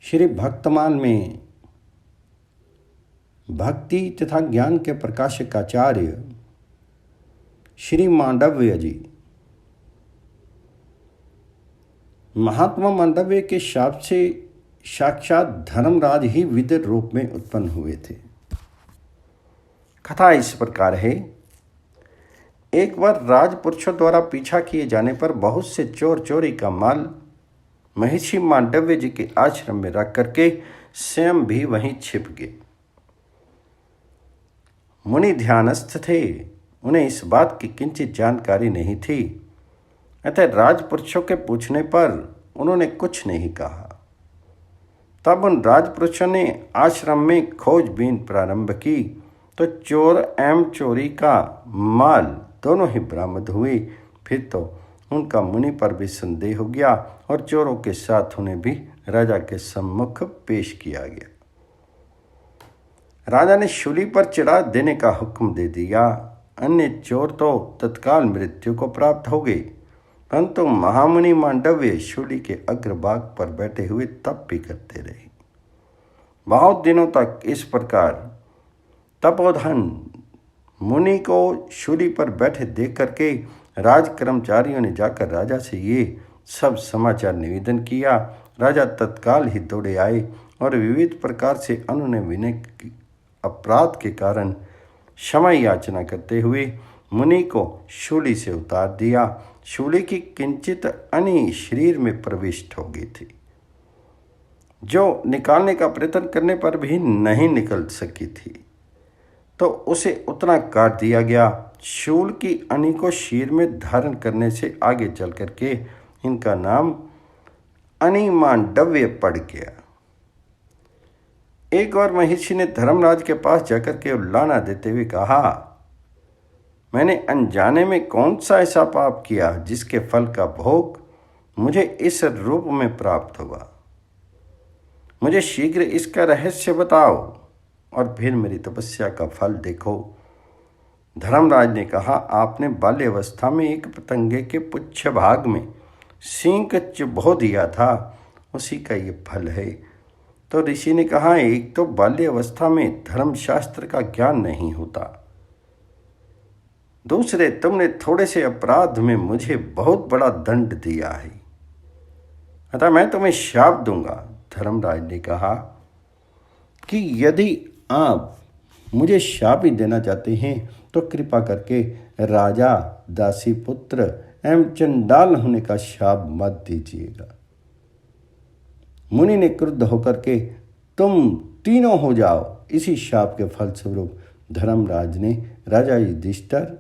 श्री भक्तमाल में भक्ति तथा ज्ञान के प्रकाशक आचार्य श्री मांडव्य जी, महात्मा मांडव्य के शाप से साक्षात धर्मराज ही विदुर रूप में उत्पन्न हुए थे। कथा इस प्रकार है। एक बार राजपुरुषों द्वारा पीछा किए जाने पर बहुत से चोर चोरी का माल महर्षि मांडव्य जी के आश्रम में रख करके स्वयं भी वहीं छिप गए। मुनि ध्यानस्थ थे, उन्हें इस बात की किंचित जानकारी नहीं थी, अतः राजपुरुषों के पूछने पर उन्होंने कुछ नहीं कहा। तब उन राजपुरुषों ने आश्रम में खोजबीन प्रारंभ की तो चोर एवं चोरी का माल दोनों ही बरामद हुए। फिर तो उनका मुनि पर भी संदेह हो गया और चोरों के साथ उन्हें भी राजा के सम्मुख पेश किया गया। राजा ने शूली पर चढ़ा देने का हुक्म दे दिया। अन्य चोर तो तत्काल मृत्यु को प्राप्त हो गए, परंतु महामुनि मांडव्य शूली के अग्रभाग पर बैठे हुए तप भी करते रहे। बहुत दिनों तक इस प्रकार तपोधन मुनि को शूली पर बैठे देख करके राज कर्मचारियों ने जाकर राजा से ये सब समाचार निवेदन किया। राजा तत्काल ही दौड़े आए और विविध प्रकार से अनुनय विनय अपराध के कारण क्षमा याचना करते हुए मुनि को शूली से उतार दिया। शूली की किंचित अनी शरीर में प्रविष्ट हो गई थी, जो निकालने का प्रयत्न करने पर भी नहीं निकल सकी थी, तो उसे उतना काट दिया गया। शूल की अनी को शीर में धारण करने से आगे चल करके इनका नाम अनी मांडव्य पड़ गया। एक बार महर्षि ने धर्मराज के पास जाकर के उल्लाना देते हुए कहा, मैंने अनजाने में कौन सा ऐसा पाप किया जिसके फल का भोग मुझे इस रूप में प्राप्त हुआ। मुझे शीघ्र इसका रहस्य बताओ और फिर मेरी तपस्या का फल देखो। धर्मराज ने कहा, आपने बाल्यावस्था में एक पतंगे के पुच्छ भाग में सींग चुभो दिया था, उसी का ये फल है। तो ऋषि ने कहा, एक तो बाल्यावस्था में धर्मशास्त्र का ज्ञान नहीं होता, दूसरे तुमने थोड़े से अपराध में मुझे बहुत बड़ा दंड दिया है, अतः मैं तुम्हें शाप दूंगा। धर्मराज ने कहा कि यदि आप मुझे शाप ही देना चाहते हैं तो कृपा करके राजा, दासी पुत्र एवं चंडाल होने का शाप मत दीजिएगा। मुनि ने क्रुद्ध होकर के तुम तीनों हो जाओ, इसी शाप के फलस्वरूप धर्मराज ने राजा युधिष्ठिर,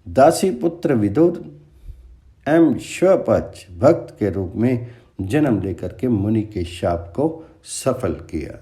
दासी पुत्र विदुर एवं स्वपक्ष भक्त के रूप में जन्म लेकर के मुनि के शाप को सफल किया।